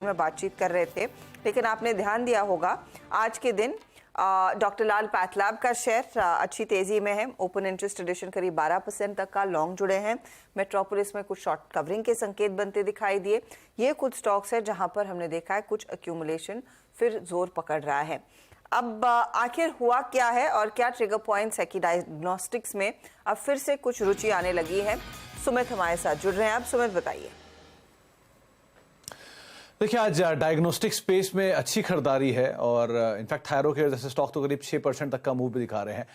में बातचीत कर रहे थे, लेकिन आपने ध्यान दिया होगा आज के दिन डॉक्टर लाल पैथलैब का शेयर अच्छी तेजी में है। ओपन इंटरेस्ट एडिशन करीब 12% तक का लॉन्ग जुड़े हैं। मेट्रोपोलिस में कुछ शॉर्ट कवरिंग के संकेत बनते दिखाई दिए। ये कुछ स्टॉक्स है जहां पर हमने देखा है कुछ एक्यूमुलेशन फिर जोर पकड़ रहा है। अब आखिर हुआ क्या है और क्या ट्रिगर पॉइंट्स है कि डायग्नोस्टिक्स में अब फिर से कुछ रुचि आने लगी है। सुमित हमारे साथ जुड़ रहे हैं। अब सुमित बताइए। देखिए, आज डायग्नोस्टिक स्पेस में अच्छी खरीदारी है और इनफैक्ट थायरोकेयर जैसे स्टॉक तो करीब 6% तक का मूव भी दिखा रहे हैं।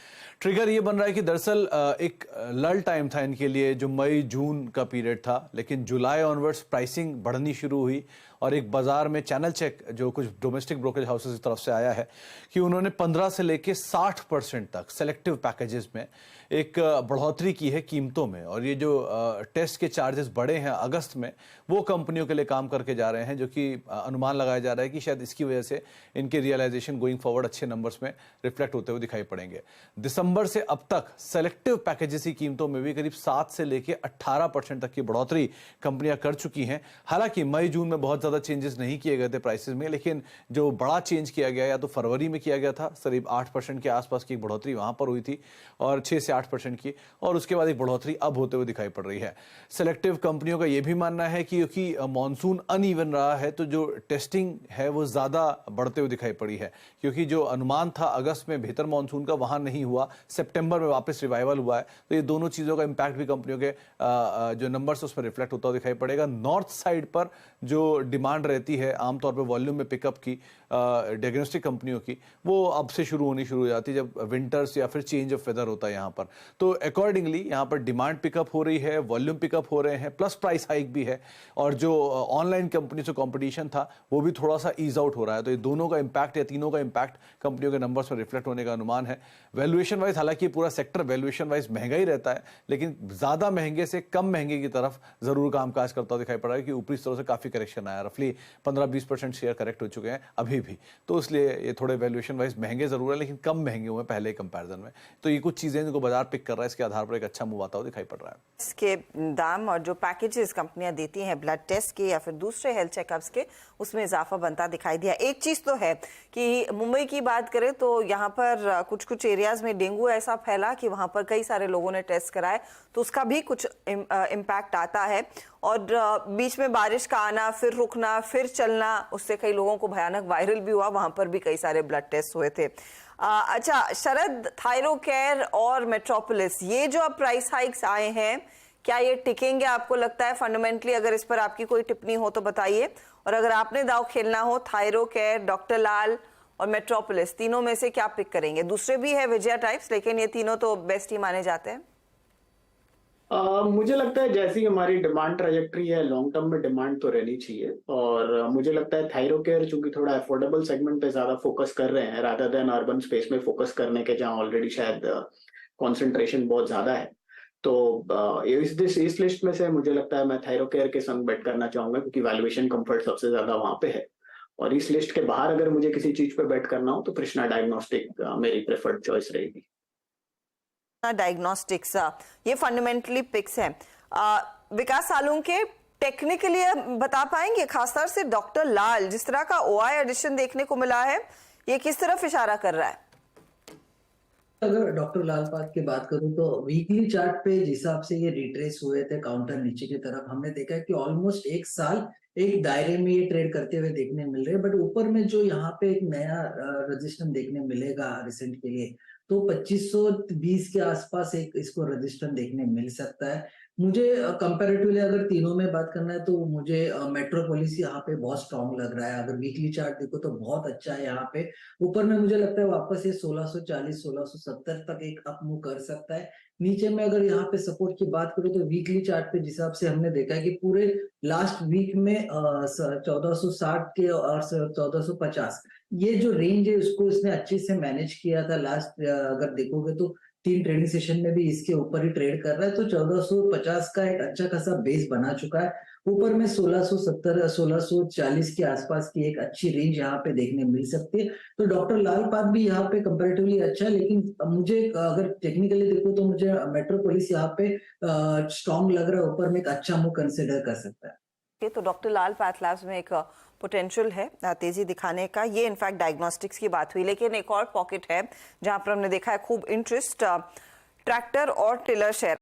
ट्रिगर ये बन रहा है कि दरअसल एक लल टाइम था इनके लिए, जो मई जून का पीरियड था, लेकिन जुलाई ऑनवर्ड्स प्राइसिंग बढ़नी शुरू हुई और एक बाजार में चैनल चेक जो कुछ डोमेस्टिक ब्रोकरेज हाउसेस की तरफ से आया है कि उन्होंने 15 से लेके 60% तक सेलेक्टिव पैकेजेस में एक बढ़ोतरी की है कीमतों में। और ये जो टेस्ट के चार्जेस बढ़े हैं अगस्त में, वो कंपनियों के लिए काम करके जा रहे हैं, जो कि अनुमान लगाया जा रहा है कि शायद इसकी वजह से इनके रियलाइजेशन गोइंग फॉरवर्ड अच्छे नंबर्स में रिफ्लेक्ट होते हुए दिखाई पड़ेंगे। दिसंबर से अब तक सेलेक्टिव पैकेजेस की कीमतों में भी करीब 7 से लेके 18% तक की बढ़ोतरी कंपनियां कर चुकी हैं। हालांकि मई जून में बहुत ज्यादा चेंजेस नहीं किए गए थे प्राइसेस में, लेकिन जो बड़ा चेंज किया गया या तो फरवरी में किया गया था, करीब 8% के आसपास की बढ़ोतरी वहां पर हुई थी और 6 से 8% की, और उसके बाद एक बढ़ोतरी अब होते हुए दिखाई पड़ रही है। सेलेक्टिव कंपनियों का यह भी मानना है कि क्योंकि मॉनसून अनइवन रहा है तो जो टेस्टिंग है वो ज्यादा बढ़ते हुए दिखाई पड़ी है, क्योंकि जो अनुमान था अगस्त में बेहतर मॉनसून का वहां नहीं हुआ, सितंबर में वापस रिवाइवल हुआ है। तो ये दोनों चीजों का इंपैक्ट भी कंपनियों के जो नंबर्स उसमें रिफ्लेक्ट होता हुआ दिखाई पड़ेगा। नॉर्थ साइड पर जो डिमांड रहती है आमतौर पर वॉल्यूम में पिकअप की डायग्नोस्टिक कंपनियों की, वो अब से शुरू होनी शुरू हो जाती है जब विंटर्स या फिर चेंज ऑफ वेदर होता है यहाँ पर। तो अकॉर्डिंगली यहाँ पर डिमांड पिकअप हो रही है, वॉल्यूम पिकअप हो रहे हैं, प्लस प्राइस हाइक भी है, और जो ऑनलाइन कंपनी से कंपटीशन था वो भी थोड़ा सा ईज आउट हो रहा है। तो ये दोनों का इंपैक्ट या तीनों का इंपैक्ट कंपनियों के नंबर्स में रिफ्लेक्ट होने का अनुमान है। वैल्यूएशन वाइज हालांकि पूरा सेक्टर वैल्यूएशन वाइज महंगा ही रहता है, लेकिन ज्यादा महंगे से कम महंगे की तरफ जरूर कामकाज करता हुआ दिखाई पड़ रहा है कि ऊपरी स्तरों से काफी करेक्शन आया। रफली 15-20% शेयर करेक्ट हो चुके हैं अभी भी, तो इसलिए ये थोड़े वैल्यूएशन वाइज महंगे जरूर है, लेकिन कम महंगे हुए पहले कंपैरिजन में। तो ये कुछ चीजें जिनको बाजार पिक कर रहा है, इसके आधार पर एक अच्छा मूव आता हुआ दिखाई पड़ रहा है। इसके दाम और जो पैकेजेस कंपनियां देती हैं ब्लड टेस्ट के या फिर दूसरे हेल्थ चेकअप्स के, उसमें इजाफा बनता दिखाई दिया। एक चीज तो है कि मुंबई की बात करें तो यहाँ पर कुछ एरियाज में डेंगू ऐसा फैला कि वहां पर कई सारे लोगों ने टेस्ट कराए, तो उसका भी कुछ इम्पैक्ट आता है। और बीच में बारिश का आना, फिर रुकना, फिर चलना, उससे कई लोगों को भयानक वायरल भी हुआ। वहां पर भी कई सारे ब्लड टेस्ट हुए थे। अच्छा शरद, थायरोकेयर और मेट्रोपोलिस, ये जो अब प्राइस हाइक्स आए हैं, क्या ये टिकेंगे आपको लगता है फंडामेंटली? अगर इस पर आपकी कोई टिप्पणी हो तो बताइए। और अगर आपने दाव खेलना हो थायरोकेयर, डॉक्टर लाल और मेट्रोपोलिस, तीनों में से क्या पिक करेंगे? दूसरे भी है विजया टाइप्स, लेकिन ये तीनों तो बेस्ट ही माने जाते हैं। मुझे लगता है जैसी हमारी डिमांड ट्रैजेक्टरी है, लॉन्ग टर्म में डिमांड तो रहनी चाहिए। और मुझे लगता है थायरोकेयर चूंकि थोड़ा अफोर्डेबल सेगमेंट पे ज्यादा फोकस कर रहे हैं रादर देन अर्बन स्पेस में फोकस करने के, जहां ऑलरेडी शायद कंसंट्रेशन बहुत ज्यादा है। तो इस लिस्ट में से मुझे लगता है मैं थायरोकेयर के संग बेट करना चाहूंगा, क्योंकि वैल्यूएशन कंफर्ट सबसे ज्यादा वहां पे है। और इस लिस्ट के बाहर अगर मुझे किसी चीज पे बेट करना हो तो कृष्णा डायग्नोस्टिक मेरी प्रेफर्ड चॉइस रहेगी। डायग्नोस्टिक्स ये फंडामेंटली पिक्स हैं। विकास सालुंके, टेक्निकली बता पाएंगे खासतौर से डॉक्टर लाल, जिस तरह का ओआई एडिशन देखने को मिला है, ये किस तरफ इशारा कर रहा है? अगर डॉक्टर लाल पाथ की बात करूं तो वीकली चार्ट पे जिस हिसाब से ये रिट्रेस हुए थे काउंटर नीचे की तरफ, हमने देखा कि ऑलमोस्ट एक साल एक दायरे में ये ट्रेड करते हुए देखने मिल रहे हैं। बट ऊपर में जो यहाँ पे एक नया रजिस्टर देखने मिलेगा रिसेंट के लिए, तो 2520 के आसपास एक इसको रजिस्टर देखने मिल सकता है। मुझे कंपैरेटिवली अगर तीनों में बात करना है तो मुझे मेट्रोपोलिस यहाँ पे बहुत स्ट्रॉन्ग लग रहा है। अगर वीकली चार्ट देखो तो बहुत अच्छा है यहाँ पे। ऊपर में मुझे लगता है वापस ये 1640 1670 तक एक अप मूव कर सकता है। नीचे में अगर यहाँ पे सपोर्ट की बात करूं तो वीकली चार्ट पे जिस हिसाब से हमने देखा है कि पूरे लास्ट वीक में 1460 के और 1450 ये जो रेंज है उसको इसने अच्छे से मैनेज किया था। लास्ट अगर देखोगे तो 3 ट्रेडिंग सेशन में भी इसके ऊपर ही ट्रेड कर रहा है, तो 1450 का एक अच्छा खासा बेस बना चुका है। ऊपर में 1670 1640 के आसपास की एक अच्छी रेंज यहाँ पे देखने मिल सकती है। तो डॉक्टर लाल पाथ भी यहाँ पे कंपैरेटिवली अच्छा है, लेकिन मुझे अगर टेक्निकली देखो तो मुझे मेट्रोपोलिस यहाँ पे स्ट्रॉन्ग लग रहा है, ऊपर में एक अच्छा मूव कंसिडर कर सकता है। तो डॉक्टर लाल पैथलैब्स में एक पोटेंशियल है तेजी दिखाने का। ये इनफैक्ट डायग्नोस्टिक्स की बात हुई, लेकिन एक और पॉकेट है जहां पर हमने देखा है खूब इंटरेस्ट ट्रैक्टर और टिलर शेयर